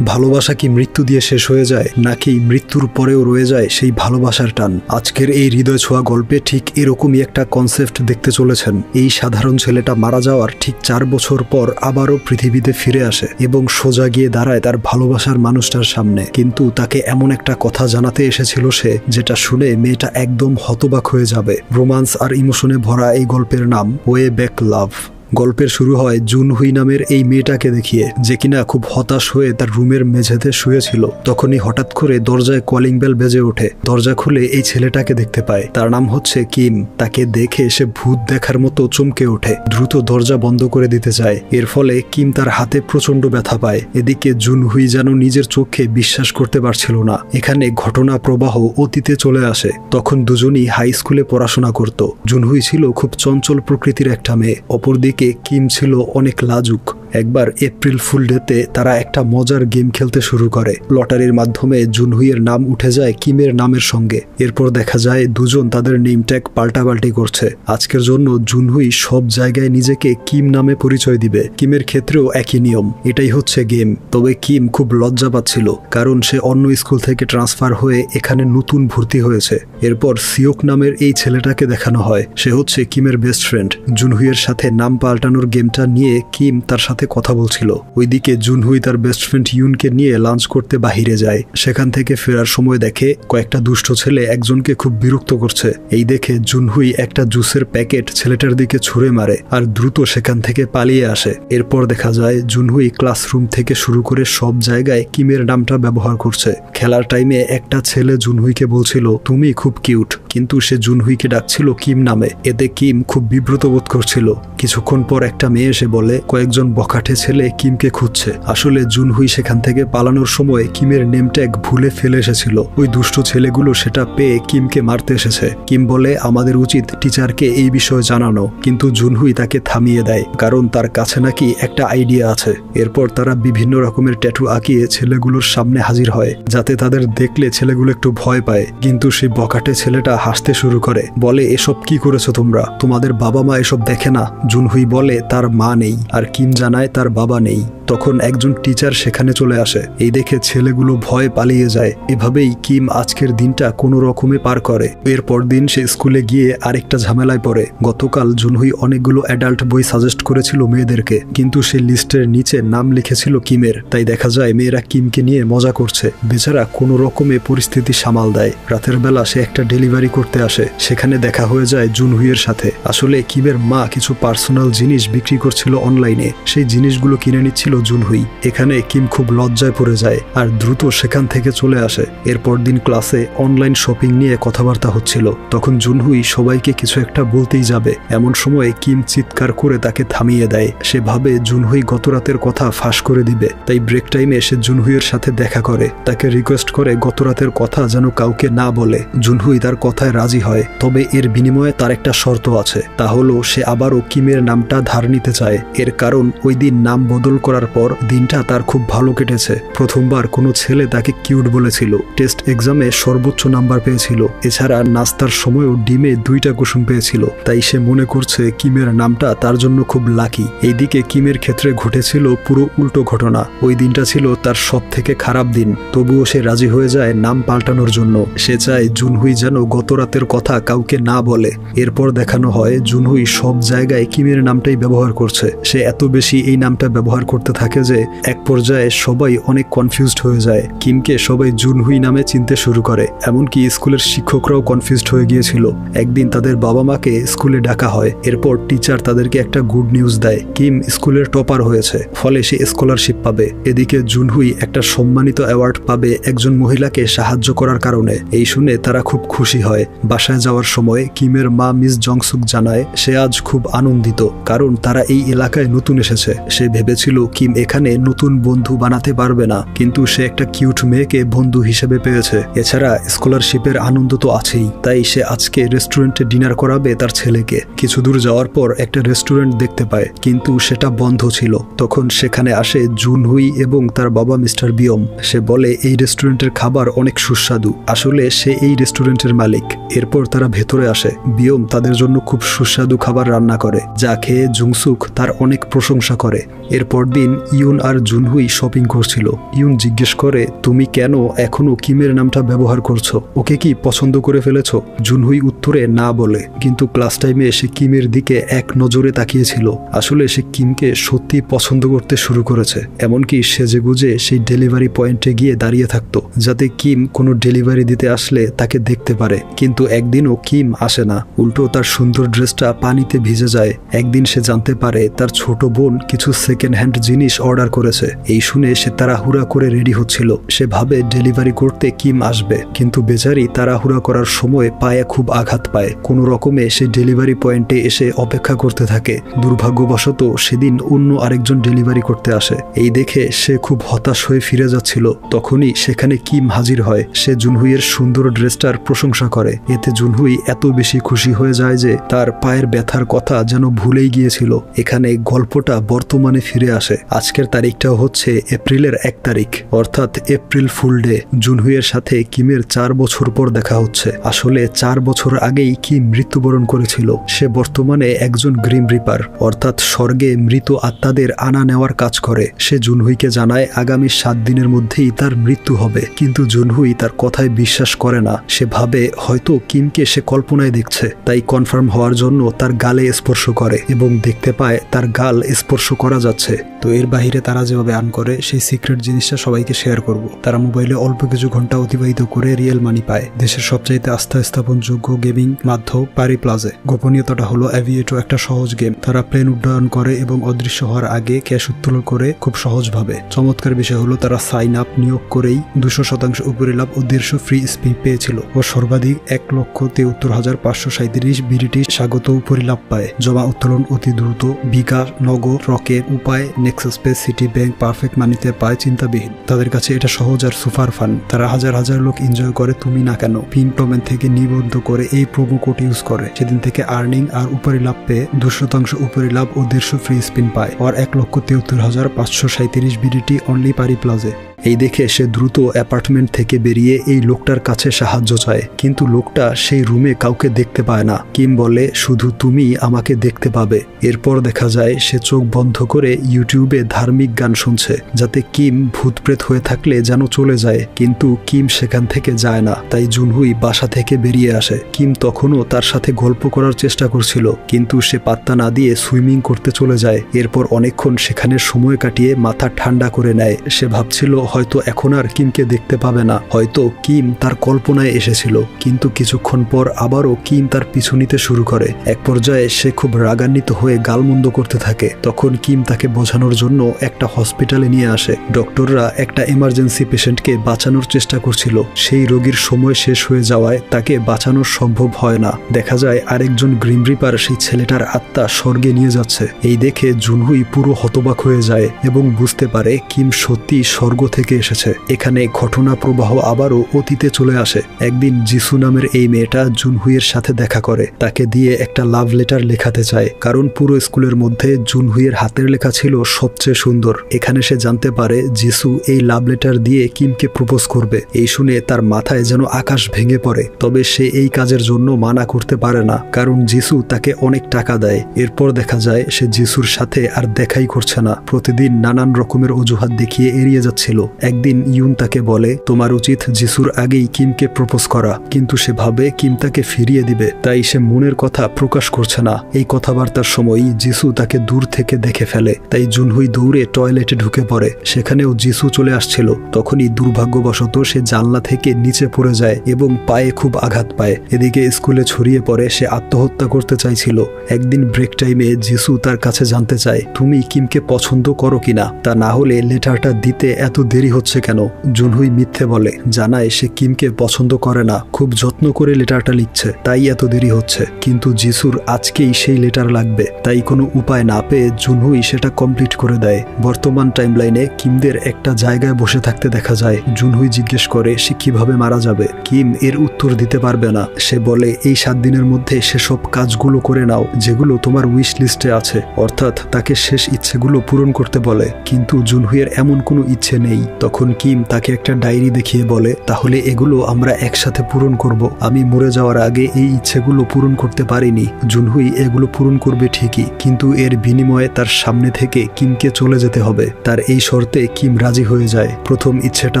ভালোবাসা কি মৃত্যু দিয়ে শেষ হয়ে যায়, নাকি মৃত্যুর পরেও রয়ে যায় সেই ভালোবাসার টান? আজকের এই হৃদয় ছোঁয়া গল্পে ঠিক এরকমই একটা কনসেপ্ট দেখতে চলেছেন। এই সাধারণ ছেলেটা মারা যাওয়ার ঠিক 4 বছর পর আবারও পৃথিবীতে ফিরে আসে এবং সোজা গিয়ে দাঁড়ায় তার ভালোবাসার মানুষটার সামনে। কিন্তু তাকে এমন একটা কথা জানাতে এসেছিল সে, যেটা শুনে মেয়েটা একদম হতবাক হয়ে যাবে। রোমান্স আর ইমোশনে ভরা এই গল্পের নাম ওয়ে ব্যাক লাভ। গল্পের শুরু হয় জুনহুই নামের এই মেয়েটাকে দেখিয়ে, যে কিনা খুব হতাশ হয়ে তার রুমের মেঝেতে শুয়েছিল। তখনই হঠাৎ করে দরজায় কলিং বেল বেজে ওঠে। দরজা খুলে এই ছেলেটাকে দেখতে পায়। তার নাম হচ্ছে কিম। তাকে দেখে সে ভূত দেখার মতো চমকে ওঠে, দ্রুত দরজা বন্ধ করে দিতে চায়। এর ফলে কিম তার হাতে প্রচন্ড ব্যথা পায়। এদিকে জুনহুই যেন নিজের চোখে বিশ্বাস করতে পারছিল না। এখানে ঘটনা প্রবাহ অতীতে চলে আসে। তখন দুজনই হাই স্কুলে পড়াশোনা করত। জুনহুই ছিল খুব চঞ্চল প্রকৃতির একটা মেয়ে, অপরদিকে কিম ছিল অনেক লাজুক। একবার এপ্রিল ফুল ডেতে তারা একটা মজার গেম খেলতে শুরু করে। লটারির মাধ্যমে জুনহুইয়ের নাম উঠে যায় কিমের নামের সঙ্গে। এরপর দেখা যায় দুজন তাদের নেম ট্যাগ পাল্টাপাল্টি করছে। আজকের জন্য জুনহুই সব জায়গায় নিজেকে কিম নামে পরিচয় দিবে। কিমের ক্ষেত্রেও একই নিয়ম। এটাই হচ্ছে গেম। তবে কিম খুব লজ্জা পাচ্ছিল, কারণ সে অন্য স্কুল থেকে ট্রান্সফার হয়ে এখানে নতুন ভর্তি হয়েছে। এরপর সিওক নামের এই ছেলেটাকে দেখানো হয়। সে হচ্ছে কিমের বেস্ট ফ্রেন্ড। জুনহুইয়ের সাথে নাম পাল্টানোর গেমটা নিয়ে কিম তার সাথে কথা বলছিল। ওইদিকে জুনহুই তার বেস্ট ফ্রেন্ড ইউনকে নিয়ে লাঞ্চ করতে বাহিরে যায়। সেখান থেকে ফেরার সময় দেখে কয়েকটা দুষ্ট ছেলে একজনকে খুব বিরক্ত করছে। এই দেখে জুনহুই একটা জুসের প্যাকেট ছেলেটার দিকে ছুঁড়ে মারে আর দ্রুত সেখান থেকে পালিয়ে আসে। এরপর দেখা যায় জুনহুই ক্লাসরুম থেকে শুরু করে সব জায়গায় কিমের নামটা ব্যবহার করছে। খেলার টাইমে একটা ছেলে জুনহুইকে বলছিল তুমি খুব কিউট, কিন্তু সে জুনহুইকে ডাকছিল কিম নামে। এতে কিম খুব বিব্রত বোধ করছিল। কিছুক্ষণ পর একটা মেয়ে এসে বলে কয়েকজন বখাটে ছেলে কিমকে খুঁজছে। আসলে জুনহুই সেখান থেকে পালানোর সময় কিমের নেম ট্যাগ ভুলে ফেলে এসেছিল। ওই দুষ্ট ছেলেগুলো সেটা পেয়ে কিমকে মারতে এসেছে। কিম বলে আমাদের উচিত টিচারকে এই বিষয়ে জানানো, কিন্তু জুনহুই তাকে থামিয়ে দেয়, কারণ তার কাছে নাকি একটা আইডিয়া আছে। এরপর তারা বিভিন্ন রকমের ট্যাটু আঁকিয়ে ছেলেগুলোর সামনে হাজির হয়, যাতে তাদের দেখলে ছেলেগুলো একটু ভয় পায়। কিন্তু সেই বখাটে ছেলেটা হাসতে শুরু করে, বলে এসব কি করেছো তোমরা? তোমাদের বাবা মা এসব দেখে না? জুনহুই বলে তার মা নেই, আর কিম জানায় তার বাবা নেই। তখন একজন টিচার সেখানে চলে আসে। এই দেখে ছেলেগুলো ভয় পালিয়ে যায়। এভাবেই কিম আজকের দিনটা কোনো রকমে পার করে। এরপর দিন সে স্কুলে গিয়ে আরেকটা ঝামেলায় পড়ে। গতকাল জুনহুই অনেকগুলো অ্যাডাল্ট বই সাজেস্ট করেছিল মেয়েদেরকে, কিন্তু সে লিস্টের নিচে নাম লিখেছিল কিমের। তাই দেখা যায় মেয়েরা কিমকে নিয়ে মজা করছে। বেচারা কোনো রকমে পরিস্থিতি সামাল দেয়। রাতের বেলা সে একটা ডেলিভারি করতে আসে। সেখানে দেখা হয়ে যায় জুনহুইয়ের সাথে। আসলে কিমের মা কিছু পার্সোনাল জিনিস বিক্রি করছিল অনলাইনে। সেই জিনিসগুলো কিনে নিচ্ছিল জুনহুই। এখানে কিম খুব লজ্জায় পড়ে যায় আর দ্রুত সেখান থেকে চলে আসে। এরপর দিন ক্লাসে অনলাইন শপিং নিয়ে কথাবার্তা হচ্ছিল। তখন জুনহুই সবাইকে কিছু একটা বলতেই যাবে, এমন সময় কিম চিৎকার করে তাকে থামিয়ে দেয়। সে ভাবে জুনহুই গত রাতের কথা ফাঁস করে দিবে। তাই ব্রেক টাইমে সে জুনহুইয়ের সাথে দেখা করে, তাকে রিকোয়েস্ট করে গত রাতের কথা যেন কাউকে না বলে। জুনহুই তার কথায় রাজি হয়, তবে এর বিনিময়ে তার একটা শর্ত আছে। তা হলো সে আবারও কিমের নামটা ধার নিতে চায়। এর কারণ ওই দিন নাম বদল করার পর দিনটা তার খুব ভালো কেটেছে। প্রথমবার কোনো ছেলে তাকে কিউট বলেছিল। টেস্ট এক্সামে সর্বোচ্চ নাম্বার পেয়েছিল। এছাড়া নাস্তার সময়ও ডিমে 2টা কুসুম পেয়েছিল। তাই সে মনে করছে কিমের নামটা তার জন্য খুব লাকি। এইদিকে কিমের ক্ষেত্রে ঘটেছিল পুরো উল্টো ঘটনা। ওই দিনটা ছিল তার সব থেকে খারাপ দিন। তবুও সে রাজি হয়ে যায় নাম পাল্টানোর জন্য। সে চায় জুনহুই যেন গত রাতের কথা কাউকে না বলে। এরপর দেখানো হয় জুনহুই সব জায়গায় কিমের নামটাই ব্যবহার করছে। সে এত বেশি এই নামটা ব্যবহার করতে থাকে যে এক পর্যায়ে সবাই অনেক কনফিউজড হয়ে যায়। কিমকে সবাই জুনহুই নামে চিনতে শুরু করে। এমনকি স্কুলের শিক্ষকরাও কনফিউজড হয়ে গিয়েছিল। একদিন তাদের বাবা মাকে স্কুলে ডাকা হয়। এরপর টিচার তাদেরকে একটা গুড নিউজ দেয়, কিম স্কুলের টপার হয়েছে, ফলে সে স্কলারশিপ পাবে। এদিকে জুনহুই একটা সম্মানিত অ্যাওয়ার্ড পাবে একজন মহিলাকে সাহায্য করার কারণে। এই শুনে তারা খুব খুশি হয়। বাসায় যাওয়ার সময় কিমের মা মিস জংসুক জানায় সে আজ খুব আনন্দিত, কারণ তারা এই এলাকায় নতুন এসেছে। সে ভেবেছিল কিম এখানে নতুন বন্ধু বানাতে পারবে না, কিন্তু সে একটা কিউট মেয়েকে বন্ধু হিসেবে পেয়েছে। এছাড়া স্কলারশিপের আনন্দ তো আছেই। তাই সে আজকে রেস্টুরেন্টে ডিনার করাবে তার ছেলেকে। কিছু দূর যাওয়ার পর একটা রেস্টুরেন্ট দেখতে পায়, কিন্তু সেটা বন্ধ ছিল। তখন সেখানে আসে জুনহুই এবং তার বাবা মিস্টার বিয়ম। সে বলে এই রেস্টুরেন্টের খাবার অনেক সুস্বাদু। আসলে সে এই রেস্টুরেন্টের মালিক। এরপর তারা ভেতরে আসে। বিয়ম তাদের জন্য খুব সুস্বাদু খাবার রান্না করে, যা খেয়ে জুংসুক তার অনেক প্রশংসা করে। এরপর দিন ইউন আর জুনহুই শপিং করছিল। ইউন জিজ্ঞেস করে, তুমি কেন এখনো কিমের নামটা ব্যবহার করছো? ওকে কি পছন্দ করে ফেলেছো? জুনহুই উত্তরে না বলে, কিন্তু ক্লাস টাইমে সে কিমের দিকে এক নজরে তাকিয়েছিল। আসলে সে কিমকে সত্যি পছন্দ করতে শুরু করেছে। এমনকি সেজেগুজে সেই ডেলিভারি পয়েন্টে গিয়ে দাঁড়িয়ে থাকতো, যাতে কিম কোনো ডেলিভারি দিতে আসলে তাকে দেখতে পারে। কিন্তু একদিনও কিম আসে না, উল্টো তার সুন্দর ড্রেসটা পানিতে ভিজে যায়। একদিন সে জানতে পারে তার ছোট বোন কিছু সেকেন্ড হ্যান্ড জিনিস অর্ডার করেছে। এই শুনে সে তাড়াহুড়া করে রেডি হচ্ছিল। সে ভাবে ডেলিভারি করতে কিম আসবে, কিন্তু বেচারি তাড়াহুড়া করার সময় পায়ে খুব আঘাত পায়। কোনো রকমে সে ডেলিভারি পয়েন্টে এসে অপেক্ষা করতে থাকে। দুর্ভাগ্যবশত সেদিন অন্য আরেকজন ডেলিভারি করতে আসে। এই দেখে সে খুব হতাশ হয়ে ফিরে যাচ্ছিল। তখনই সেখানে কিম হাজির হয়। সে জুনহুইয়ের সুন্দর ড্রেসটার প্রশংসা করে। এতে জুনহুই এত বেশি খুশি হয়ে যায় যে তার পায়ের ব্যথার কথা যেন ভুলেই গিয়েছিল। এখানে গল্পটা বর্তমানে ফিরে আসে। আজকের তারিখটাও হচ্ছে এপ্রিলের 1 তারিখ, অর্থাৎ এপ্রিল ফুল ডে। জুনহুইয়ের সাথে কিমের 4 বছর পর দেখা হচ্ছে। আসলে 4 বছর আগেই কিম মৃত্যুবরণ করেছিল। সে বর্তমানে একজন গ্রিম রিপার, অর্থাৎ স্বর্গে মৃত আত্মাদের আনা নেওয়ার কাজ করে। সে জুনহুইকে জানায় আগামী 7 দিনের মধ্যেই তার মৃত্যু হবে, কিন্তু জুনহুই তার কথায় বিশ্বাস করে না। সে ভাবে হয়তো কিমকে সে কল্পনায় দেখছে, তাই কনফার্ম হওয়ার জন্য তার গালে স্পর্শ করে এবং দেখতে পায় তার গাল স্পর্শ করা যাচ্ছে। তো এর বাইরে তারা যেভাবে আর্ন করে সেই সিক্রেট জিনিসটা সবাইকে শেয়ার করব। তারা মোবাইলে অল্প কিছু ঘন্টা অতিবাহিত করে রিয়েল মানি পায়। দেশের সবচাইতে আস্থা স্থাপনযোগ্য গেমিং মাধ্যম পারি প্লাজে। গোপনীয়তাটা হলো অ্যাভিয়েটো একটা সহজ গেম। তারা প্লেন উড্ডয়ন করে এবং অদৃশ্য হওয়ার আগে ক্যাশ উত্তোলন করে খুব সহজভাবে। চমৎকার বিষয় হলো তারা সাইন আপ নিয়োগ করেই 200% উপরে লাভ ও 150 ফ্রি স্পিন পেয়েছিল ও সর্বাধিক 1,73,537 বিডিটি স্বাগত উপরি লাভ পায়। জমা উত্তোলন অতি দ্রুত। বিকাশ, নগদ, রকেট, উপায়, Nexus pay, city bank, perfect মানিতে পায় চিন্তাবিহীন। তাদের কাছে এটা সহজ আর সুপার ফান। তারা হাজার হাজার লোক এনজয় করে, তুমি না কেন? পিন কমেন্ট থেকে নিবন্ধ করে এই প্রোমো কোড ইউজ করে। সেদিন থেকে আর্নিং আর উপরি লাভ পেয়ে 200% উপরি লাভ ও 150 ফ্রি স্পিন পায়। আর 1,73,537 বিডিটি অনলি পারি প্লাজে। এই দেখে সে দ্রুত অ্যাপার্টমেন্ট থেকে বেরিয়ে এই লোকটার কাছে সাহায্য চায়, কিন্তু লোকটা সেই রুমে কাউকে দেখতে পায় না। কিম বলে, শুধু তুমি আমাকে দেখতে পাবে। এরপর দেখা যায় সে চোখ বন্ধ করে ইউটিউবে ধার্মিক গান শুনছে, যাতে কিম ভূতপ্রেত হয়ে থাকলে যেন চলে যায়। কিন্তু কিম সেখান থেকে যায় না, তাই জুনহুই বাসা থেকে বেরিয়ে আসে। কিম তখনও তার সাথে গল্প করার চেষ্টা করছিল, কিন্তু সে পাত্তা না দিয়ে সুইমিং করতে চলে যায়। এরপর অনেকক্ষণ সেখানে সময় কাটিয়ে মাথা ঠান্ডা করে নেয়। সে ভাবছিল হয়তো এখন আর কিমকে দেখতে পাবে না, হয়তো কিম তার কল্পনায় এসেছিল। কিন্তু কিছুক্ষণ পর আবারও কিম তার পিছু নিতে শুরু করে। এক পর্যায়ে সে খুব রাগান্বিত হয়ে গালমন্দ করতে থাকে। তখন কিম তাকে বোঝানোর জন্য একটা হসপিটালে নিয়ে আসে। ডক্টররা একটা এমার্জেন্সি পেশেন্টকে বাঁচানোর চেষ্টা করছিল। সেই রোগীর সময় শেষ হয়ে যাওয়ায় তাকে বাঁচানো সম্ভব হয় না। দেখা যায় আরেকজন গ্রিম রিপার সেই ছেলেটার আত্মা স্বর্গে নিয়ে যাচ্ছে। এই দেখে জুনহুই পুরো হতবাক হয়ে যায় এবং বুঝতে পারে কিম সত্যি স্বর্গ থেকে এসেছে। এখানে ঘটনা প্রবাহ আবারও অতীতে চলে আসে। একদিন জিসু নামের এই মেয়েটা জুনহুইয়ের সাথে দেখা করে। তাকে দিয়ে একটা লাভ লেটার লেখাতে চায়, কারণ পুরো স্কুলের মধ্যে জুনহুইয়ের হাতের লেখা ছিল সবচেয়ে সুন্দর। এখানে সে জানতে পারে জিসু এই লাভ লেটার দিয়ে কিমকে প্রপোজ করবে। এই শুনে তার মাথায় যেন আকাশ ভেঙে পড়ে। তবে সে এই কাজের জন্য মানা করতে পারে না, কারণ জিসু তাকে অনেক টাকা দেয়। এরপর দেখা যায় সে জিসুর সাথে আর দেখাই করছে না। প্রতিদিন নানান রকমের অজুহাত দেখিয়ে এড়িয়ে যাচ্ছিল। একদিন ইউন তাকে বলে, তোমার উচিত জিসুর আগেই কিমকে প্রপোজ করা, কিন্তু সে ভাবে কিম তাকে ফিরিয়ে দিবে, তাই সে মনের কথা প্রকাশ করছে না। এই কথাবার্তার সময়ই জিসু তাকে দূর থেকে দেখে ফেলে, তাই জুনহুই দৌড়ে টয়লেটে ঢুকে পড়ে। সেখানেও জিসু চলে আসছিল। তখনই দুর্ভাগ্যবশত সে জানলা থেকে নিচে পড়ে যায় এবং পায়ে খুব আঘাত পায়। এদিকে স্কুলে ছড়িয়ে পড়ে সে আত্মহত্যা করতে চাইছিল। একদিন ব্রেক টাইমে জিসু তার কাছে জানতে চায়, তুমি কিমকে পছন্দ করো কিনা, তা না হলে লেটারটা দিতে এত দেরি হচ্ছে কেন? জুনহুই মিথ্যে বলে, জানায় সে কিমকে পছন্দ করে না, খুব যত্ন করে লেটারটা লিখছে, তাই এত দেরি হচ্ছে। কিন্তু জিসুর আজকেই সেই লেটার লাগবে, তাই কোনো উপায় না পেয়ে জুনহুই সেটা কমপ্লিট করে দেয়। বর্তমান টাইমলাইনে কিমদের একটা জায়গায় বসে থাকতে দেখা যায়। জুনহুই জিজ্ঞেস করে সে কিভাবে মারা যাবে। কিম এর উত্তর দিতে পারবে না। সে বলে, এই 7 দিনের মধ্যে সেসব কাজগুলো করে নাও যেগুলো তোমার উইশ লিস্টে আছে, অর্থাৎ তাকে শেষ ইচ্ছেগুলো পূরণ করতে বলে। কিন্তু জুনহুইয়ের এমন কোনো ইচ্ছে নেই। তখন কিম তাকে একটা ডায়েরি দেখিয়ে বলে, তাহলে এগুলো আমরা একসাথে পূরণ করব। আমি মরে যাওয়ার আগে এই ইচ্ছেগুলো পূরণ করতে পারিনি। জুনহুই এগুলো পূরণ করবে ঠিকই, কিন্তু এর বিনিময়ে তার সামনে থেকে কিমকে চলে যেতে হবে। তার এই শর্তে কিম রাজি হয়ে যায়। প্রথম ইচ্ছেটা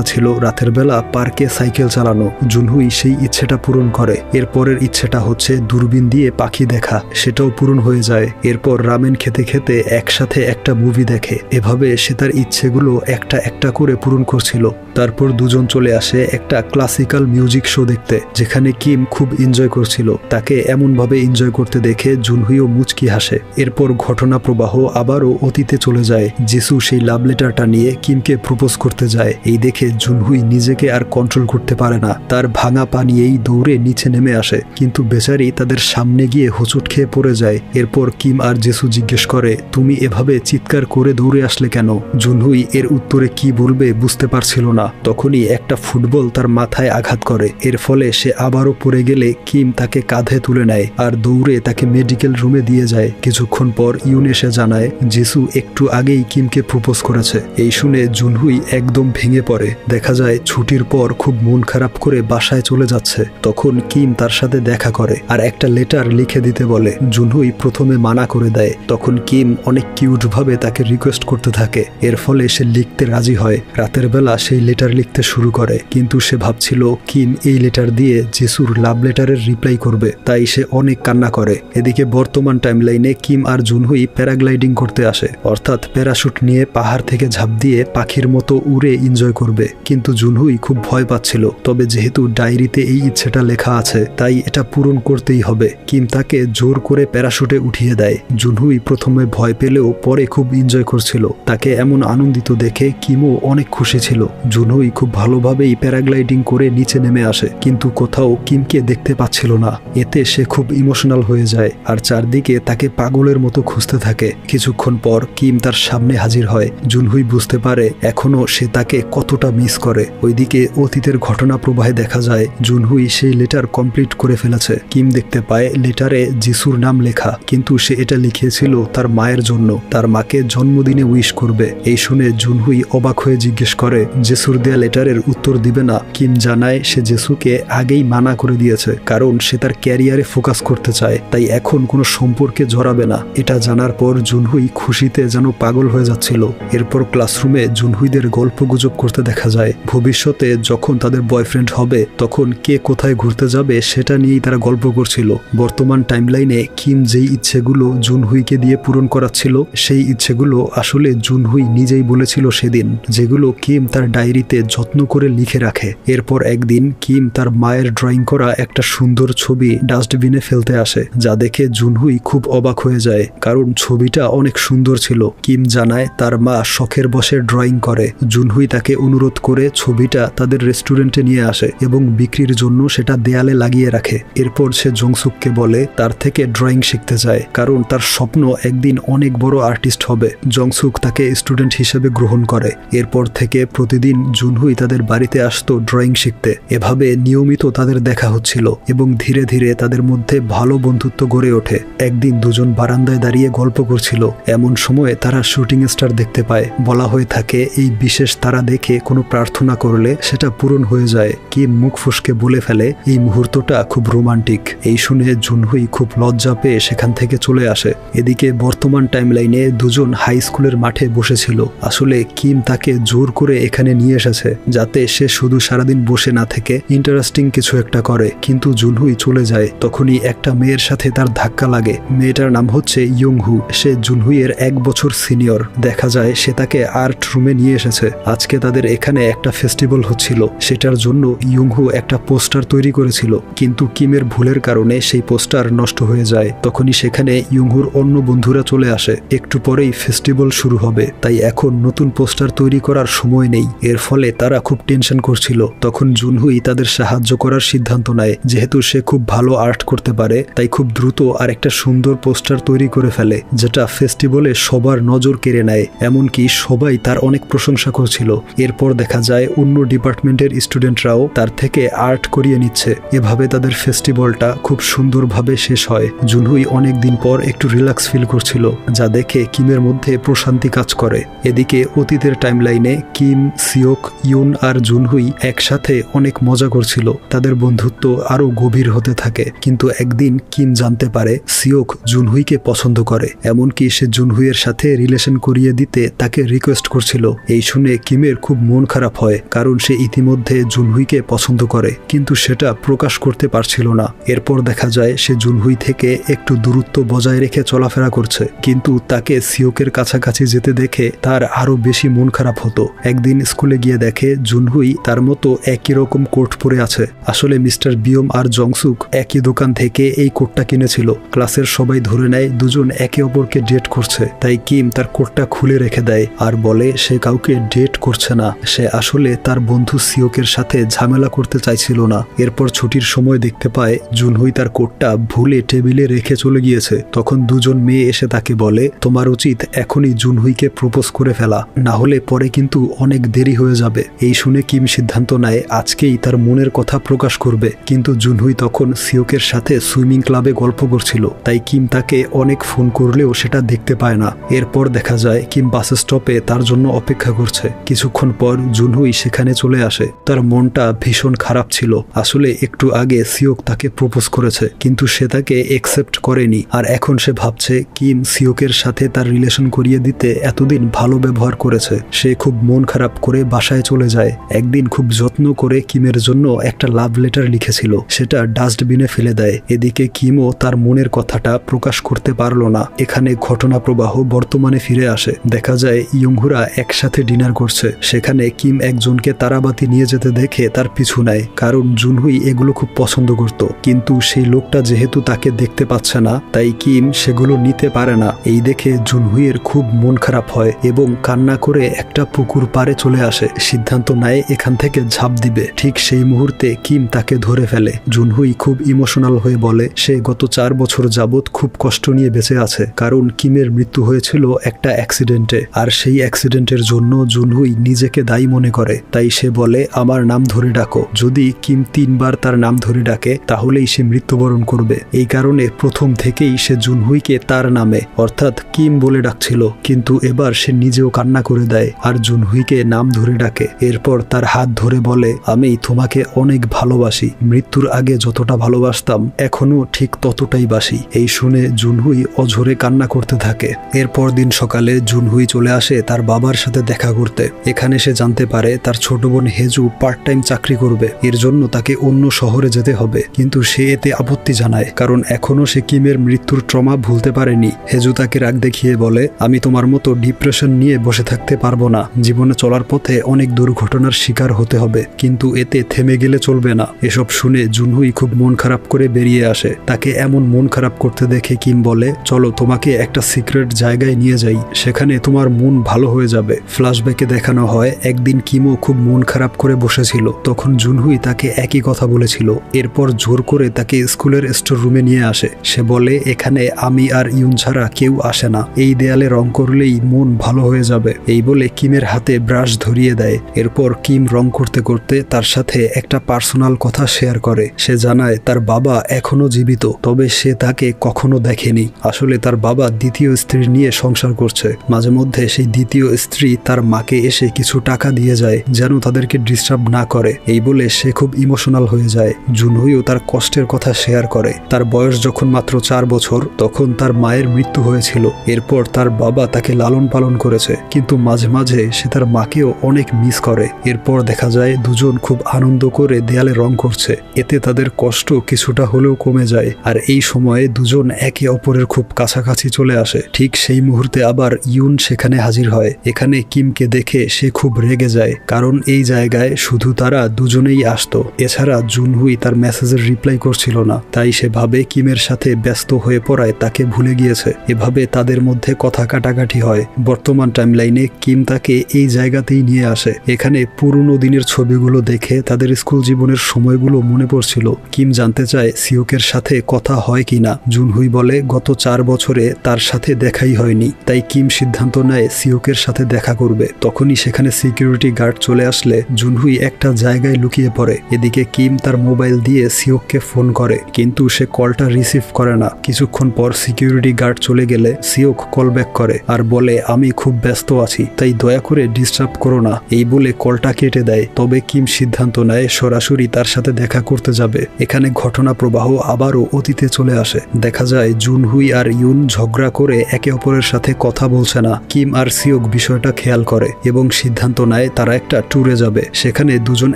ছিল রাতের বেলা পার্কে সাইকেল চালানো। জুনহুই সেই ইচ্ছেটা পূরণ করে। এরপরের ইচ্ছেটা হচ্ছে দূরবীন দিয়ে পাখি দেখা, সেটাও পূরণ হয়ে যায়। এরপর রামেন খেতে খেতে একসাথে একটা মুভি দেখে। এভাবে সে তার ইচ্ছেগুলো একটা একটা করে পূরণ করছিল। তারপর দুজন চলে আসে একটা ক্লাসিক্যাল মিউজিক শো দেখতে, যেখানে কিম খুব এনজয় করছিল। তাকে এমনভাবে এনজয় করতে দেখে জুনহুইও মুচকি হাসে। এরপর ঘটনা প্রবাহ আবারও অতীতে চলে যায়। জিসু সেই লাভ লেটারটা নিয়ে কিমকে প্রপোজ করতে যায়। এই দেখে জুনহুই নিজেকে আর কন্ট্রোল করতে পারে না। তার ভাঙা পা নিয়েই দৌড়ে নিচে নেমে আসে, কিন্তু বেচারি তাদের সামনে গিয়ে হোঁচট খেয়ে পড়ে যায়। এরপর কিম আর জিসু জিজ্ঞেস করে, তুমি এভাবে চিৎকার করে দৌড়ে আসলে কেন? জুনহুই এর উত্তরে কি বলবে বুঝতে পারছিল না। তখনই একটা ফুটবল তার মাথায় আঘাত করে। এর ফলে সে আবারও পড়ে গেলে কিম তাকে কাঁধে তুলে নেয় আর দৌড়ে তাকে মেডিকেল রুমে দিয়ে যায়। কিছুক্ষণ পর ইউন এসে জানায় জিসু একটু আগেই কিমকে প্রপোজ করেছে। এই শুনে জুনহুই একদম ভেঙে পড়ে। দেখা যায় ছুটির পর খুব মন খারাপ করে বাসায় চলে যাচ্ছে। তখন কিম তার সাথে দেখা করে আর একটা লেটার লিখে দিতে বলে। জুনহুই প্রথমে মানা করে দেয়। তখন কিম অনেক কিউট ভাবে তাকে রিকোয়েস্ট করতে থাকে। এর ফলে সে লিখতে রাজি হয়। রাতের বেলা সেই লেটার লিখতে শুরু করে, কিন্তু সে ভাবছিল কিম এই লেটার দিয়ে জিসুর লাভ লেটারের রিপ্লাই করবে, তাই সে অনেক কান্না করে। এদিকে বর্তমান টাইমলাইনে কিম আর জুনহুই প্যারাগ্লাইডিং করতে আসে, অর্থাৎ প্যারাশুট নিয়ে পাহাড় থেকে ঝাঁপ দিয়ে পাখির মতো উড়ে এনজয় করবে। কিন্তু জুনহুই খুব ভয় পাচ্ছিল। তবে যেহেতু ডায়েরিতে এই ইচ্ছেটা লেখা আছে, তাই এটা পূরণ করতেই হবে। কিম তাকে জোর করে প্যারাশুটে উঠিয়ে দেয়। জুনহুই প্রথমে ভয় পেলেও পরে খুব এনজয় করছিল। তাকে এমন আনন্দিত দেখে কিমও অনেক খুশি ছিল। জুনহুই খুব ভালোভাবেই প্যারাগ্লাইডিং করে নিচে নেমে আসে, কিন্তু কোথাও কিমকে দেখতে পাচ্ছিল না। এতে সে খুব ইমোশনাল হয়ে যায় আর চারদিকে তাকে পাগলের মতো খুঁজতে থাকে। কিছুক্ষণ পর কিম তার সামনে হাজির হয়। জুনহুই বুঝতে পারে এখনো সে তাকে কতটা মিস করে। ওইদিকে অতীতের ঘটনা প্রবাহে দেখা যায় জুনহুই সেই লেটার কমপ্লিট করে ফেলেছে। কিম দেখতে পায় লেটারে জিসুর নাম লেখা, কিন্তু সে এটা লিখিয়েছিল তার মায়ের জন্য, তার মাকে জন্মদিনে উইশ করবে। এই শুনে জুনহুই অবাক হয়ে জিজ্ঞেস করে জেসুর দেয়া লেটারের উত্তর দিবে না। কিম জানায় সে জেসুকে আগেই মানা করে দিয়েছে, কারণ সে তার ক্যারিয়ারে ফোকাস করতে চায়, তাই এখন কোনো সম্পর্কে জড়াবে না। এটা জানার পর জুনহুই খুশিতে যেন পাগল হয়ে যাচ্ছিল। এরপর ক্লাসরুমে জুনহুইদের গল্প গুজব করতে দেখা যায়। ভবিষ্যতে যখন তাদের বয়ফ্রেন্ড হবে তখন কে কোথায় ঘুরতে যাবে সেটা নিয়েই তারা গল্প করছিল। বর্তমান টাইমলাইনে কিম যেই ইচ্ছেগুলো জুনহুইকে দিয়ে পূরণ করাচ্ছিল, সেই ইচ্ছেগুলো আসলে জুনহুই নিজেই বলেছিল সেদিন, যেগুলো কিম তার ডায়েরিতে যত্ন করে লিখে রাখে। এরপর একদিন কিম তার মায়ের ড্রয়িং করা একটা সুন্দর ছবি ডাস্টবিনে ফেলতে আসে, যা দেখে জুনহুই খুব অবাক হয়ে যায়, কারণ ছবিটা অনেক সুন্দর ছিল। কিম জানায় তার মা শখের বসে ড্রয়িং করে। জুনহুই তাকে অনুরোধ করে ছবিটা তাদের রেস্টুরেন্টে নিয়ে আসে এবং বিক্রির জন্য সেটা দেয়ালে লাগিয়ে রাখে। এরপর সে জংসুককে বলে তার থেকে ড্রয়িং শিখতে চায়, কারণ তার স্বপ্ন একদিন অনেক বড় আর্টিস্ট হবে। জংসুক তাকে স্টুডেন্ট হিসেবে গ্রহণ করে। এরপর থেকে প্রতিদিন জুনহুই তাদের বাড়িতে আসতো ড্রয়িং শিখতে। এভাবে নিয়মিত তাদের দেখা হচ্ছিল এবং ধীরে ধীরে তাদের মধ্যে ভালো বন্ধুত্ব গড়ে ওঠে। একদিন দুজন বারান্দায় দাঁড়িয়ে গল্প করছিল। এমন সময় তারা শুটিং স্টার দেখতে পায়। বলা হয়ে থাকে এই বিশেষ তারা দেখে কোনো প্রার্থনা করলে সেটা পূরণ হয়ে যায়। কিম মুখ ফুসকে বলে ফেলে এই মুহূর্তটা খুব রোমান্টিক। এই শুনে জুনহুই খুব লজ্জা পেয়ে সেখান থেকে চলে আসে। এদিকে বর্তমান টাইমলাইনে দুজন হাই স্কুলের মাঠে বসেছিল। আসলে কিম তাকে জোর করে এখানে নিয়ে এসেছে, যাতে সে শুধু সারাদিন বসে না থেকে ইন্টারেস্টিং কিছু একটা করে। কিন্তু জুনহুই চলে যায়। তখনই একটা মেয়ের সাথে তার ধাক্কা লাগে। মেয়েটার নাম হচ্ছে ইয়ংহু। সে জুনহুইয়ের 1 বছর সিনিয়র। দেখা যায় সে তাকে আর্ট রুমে নিয়ে এসেছে। আজকে তাদের এখানে একটা ফেস্টিভ্যাল হচ্ছিল, সেটার জন্য ইয়ংহু একটা পোস্টার তৈরি করেছিল, কিন্তু কিমের ভুলের কারণে সেই পোস্টার নষ্ট হয়ে যায়। তখনই সেখানে ইয়ংহুর অন্য বন্ধুরা চলে আসে। একটু পরেই ফেস্টিভ্যাল শুরু হবে, তাই এখন নতুন পোস্টার তৈরি করার সময় নেই। এর ফলে তারা খুব টেনশন করছিল। তখন জুনহুই তাদের সাহায্য করার সিদ্ধান্ত নেয়। যেহেতু সে খুব ভালো আর্ট করতে পারে, তাই খুব দ্রুত আর একটা সুন্দর পোস্টার তৈরি করে ফেলে, যেটা ফেস্টিভ্যালে সবার নজর কেড়ে নেয়। এমনকি সবাই তার অনেক প্রশংসা করছিল। এরপর দেখা যায় অন্য ডিপার্টমেন্টের স্টুডেন্টরাও তার থেকে আর্ট করিয়ে নিচ্ছে। এভাবে তাদের ফেস্টিভ্যালটা খুব সুন্দরভাবে শেষ হয়। জুনহুই অনেক দিন পর একটু রিল্যাক্স ফিল করছিল, যা দেখে কিমের মধ্যে প্রশান্তি কাজ করে। এদিকে অতীতের টাইমলাইনে কিম, সিওক, ইউন আর জুনহুই একসাথে অনেক মজা করছিল। তাদের বন্ধুত্ব আরো গভীর হতে থাকে। কিন্তু একদিন কিম জানতে পারে সিওক জুনহুইকে পছন্দ করে, এমনকি সে জুনহুইয়ের সাথে রিলেশন করিয়ে দিতে তাকে রিকোয়েস্ট করছিল। এই শুনে কিমের খুব মন খারাপ হয়, কারণ সে ইতিমধ্যে জুনহুইকে পছন্দ করে, কিন্তু সেটা প্রকাশ করতে পারছিল না। এরপর দেখা যায় সে জুনহুই থেকে একটু দূরত্ব বজায় রেখে চলাফেরা করছে, কিন্তু তাকে সিওকের কাছাকাছি যেতে দেখে তার আরো বেশি মন খারাপ হতো। একদিন স্কুলে গিয়ে দেখে জুনহুই তার মতো একই রকম কোট পরে আছে। আসলে মিস্টার বিয়ম আর জংসুক একই দোকান থেকে এই কোটটা কিনেছিল। ক্লাসের সবাই ধরে নেয় দুজন একে অপরকে ডেট করছে, তাই কিম তার কোটটা খুলে রেখে দেয় আর বলে সে কাউকে ডেট করছে না, সে আসলে তার বন্ধু সিওকের সাথে ঝামেলা করতে চাইছিল না। এরপর ছুটির সময় দেখতে পায় জুনহুই তার কোটটা ভুলে টেবিলে রেখে চলে গিয়েছে। তখন দুজন মেয়ে এসে তাকে বলে তোমার উচিত এখনই জুনহুইকে প্রপোজ করে ফেলা, না হলে পরে কিন্তু অনেক দেরি হয়ে যাবে। এই শুনে কিম সিদ্ধান্ত নেয় আজকেই তার মনের কথা প্রকাশ করবে। কিন্তু জুনহুই তখন সিওকের সাথে সুইমিং ক্লাবে গল্প করছিল, তাই কিম তাকে অনেক ফোন করলেও সেটা দেখতে পায় না। এরপর দেখা যায় কিম বাস স্টপে তার জন্য অপেক্ষা করছে। কিছুক্ষণ পর জুনহুই সেখানে চলে আসে। তার মনটা ভীষণ খারাপ ছিল। আসলে একটু আগে সিওক তাকে প্রপোজ করেছে, কিন্তু সে তাকে একসেপ্ট করেনি। আর এখন সে ভাবছে কিম সিওকের সাথে তার রিলেশন করিয়ে দিতে এতদিন ভালো ব্যবহার করেছে। সে খুব মন খারাপ করে বাসায় চলে যায়। একদিন খুব যত্ন করে কিমের জন্য একটা লাভ লেটার লিখেছিল, সেটা ডাস্টবিনে ফেলে দেয়। এদিকে কিমও তার মনের কথাটা প্রকাশ করতে পারল না। এখানে ঘটনা প্রবাহ বর্তমানে ফিরে আসে। দেখা যায় ইয়ংহুরা একসাথে ডিনার করছে। সেখানে কিম একজনকে তারাবাতি নিয়ে যেতে দেখে তার পিছু নেয়, কারণ জুনহুই এগুলো খুব পছন্দ করত। কিন্তু সেই লোকটা যেহেতু তাকে দেখতে পাচ্ছে না, তাই কিম সেগুলো নিতে পারে না। এই দেখে জুনহুইয়ের খুব মন খারাপ হয় এবং কান্না করে একটা পুকুর পাড়ে চলে আসে। সিদ্ধান্ত নেয় এখান থেকে ঝাঁপ দিবে। ঠিক সেই মুহূর্তে কিম তাকে ধরে ফেলে। জুনহুই খুব ইমোশনাল হয়ে বলে সে গত 4 বছর যাবৎ খুব কষ্ট নিয়ে বেঁচে আছে, কারণ কিমের মৃত্যু হয়েছিল একটা অ্যাক্সিডেন্টে, আর সেই অ্যাক্সিডেন্টের জন্য জুনহুই নিজেকে দায়ী মনে করে। তাই সে বলে আমার নাম ধরে ডাকো। যদি কিম 3 বার তার নাম ধরে ডাকে তাহলেই সে মৃত্যুবরণ করবে। এই কারণে প্রথম থেকেই সে জুনহুইকে তার নামে অর্থাৎ কিম বলে ডাকছিল। কিন্তু এবার সে নিজেও কান্না করে দেয় আর জুনহুইকে নাম ধরে ডাকে। এরপর তার হাত ধরে বলে আমি তোমাকে অনেক ভালোবাসি, মৃত্যুর আগে যতটা ভালোবাসতাম এখনো ঠিক ততটাই বাসি। এই শুনে জুনহুই অঝরে কান্না করতে থাকে। এরপর দিন সকালে জুনহুই চলে আসে তার বাবার সাথে দেখা করতে। এখানে সে জানতে পারে তার ছোট বোন হেজু পার্ট টাইম চাকরি করবে, এর জন্য তাকে অন্য শহরে যেতে হবে। কিন্তু সে এতে আপত্তি জানায়, কারণ এখনো সে কিমের মৃত্যুর ট্রমা ভুলতে পারেনি। হেজু তাকে রাগ দেখিয়ে বলে আমি তোমার মতো ডিপ্রেশন নিয়ে বসে থাকতে পারবো না, জীবনে চলার পথে অনেক দুর্ঘটনার শিকার হতে হবে, কিন্তু এতে থেমে গেলে চলবে না। এসব শুনে জুনহুই খুব মন খারাপ করে বেরিয়ে আসে। তাকে এমন মন খারাপ করতে দেখে কিম বলে চলো তোমাকে একটা সিক্রেট জায়গায় নিয়ে যাই, সেখানে তোমার মন ভালো হয়ে যাবে। ফ্ল্যাশব্যাকে দেখানো হয় একদিন কিমও খুব মন খারাপ করে বসেছিল, তখন জুনহুই তাকে একই কথা বলেছিল। এরপর জোর করে তাকে স্কুলের স্টোর রুমে নিয়ে আসে। সে বলে এখানে আমি আর ইউন ছাড়া কেউ আসে না, এই দেয়ালে রং করলেই মন ভালো হয়ে যাবে। এই বলে কিমের হাতে ব্রাশ ধরিয়ে দেয়। এরপর কিম রং করতে করতে তার সাথে একটা পার্সোনাল কথা শেয়ার করে। সে জানায় তার বাবা এখনো জীবিত, তবে সে তাকে কখনো দেখেনি। আসলে তার বাবা দ্বিতীয় স্ত্রী নিয়ে সংসার করছে। মাঝে মধ্যে সেই দ্বিতীয় স্ত্রী তার মাকে এসে কিছু টাকা দিয়ে যায় যেন তাদেরকে ডিস্টার্ব না করে। এই বলে সে খুব ইমোশনাল হয়ে যায়। জুনহুইও তার কষ্টের কথা শেয়ার করে। তার বয়স যখন মাত্র 4 বছর তখন তার মায়ের মৃত্যু হয়েছিল। এরপর তার বাবা তাকে লালন পালন করেছে, কিন্তু মাঝে মাঝে সে তার মাকেও অনেক মিস করে। এরপর দেখা যায় দুজন খুব আনন্দ করে দেয়ালে রং করছে। এতে তাদের কষ্ট কিছুটা হলেও কমে যায়। আর এই সময়ে দুজন একে অপরের খুব কাছাকাছি চলে আসে। ঠিক সেই মুহূর্তে আবার ইউন সেখানে হাজির হয়। এখানে কিমকে দেখে সে খুব রেগে যায়, কারণ এই জায়গায় শুধু তারা দুজনেই আসতো। এছাড়া জুনহুই তার মেসেজের রিপ্লাই করছিল না, তাই সে ভাবে কিমের সাথে ব্যস্ত হয়ে পড়ায় তাকে ভুলে গিয়েছে। এভাবে তাদের মধ্যে কথা কাটাকাটি হয়। বর্তমান টাইমলাইনে কিম তাকে এই জায়গাতেই নিয়ে আসে। এখানে পুরনো দিনের ছবিগুলো দেখে তাদের স্কুল জীবনের সময়গুলো মনে পড়ছিল। কিম জানতে চায় সিওকের সাথে কথা হয় কিনা। জুনহুই বলে গত 4 বছরে তার সাথে দেখাই হয়নি। তাই কিম সিদ্ধান্ত নেয় সিওকের সাথে দেখা করবে। তখনই সেখানে সিকিউরিটি গার্ড চলে আসলে জুনহুই একটা জায়গায় লুকিয়ে পড়ে। এদিকে কিম তার মোবাইল দিয়ে সিওককে ফোন করে, কিন্তু সে কলটা রিসিভ করে না। কিছুক্ষণ পর সিকিউরিটি গার্ড চলে গেলে সিওক কল ব্যাক করে আর বলে আমি খুব ব্যস্ত আছি, তাই দয়া করে করে ডিস্টার্ব করো না, এই বলে কলটা কেটে দেয়। তবে কিম সিদ্ধান্ত নেয় সরাসরি তার সাথে দেখা করতে যাবে। এখানে ঘটনা প্রবাহ আবারও অতীতে চলে আসে। দেখা যায় জুনহুই আর ইউন ঝগড়া করে একে অপরের সাথে কথা বলছে না। কিম আর সিওক বিষয়টা খেয়াল করে এবং সিদ্ধান্ত নেয় তারা একটা ট্যুরে যাবে। সেখানে দুজন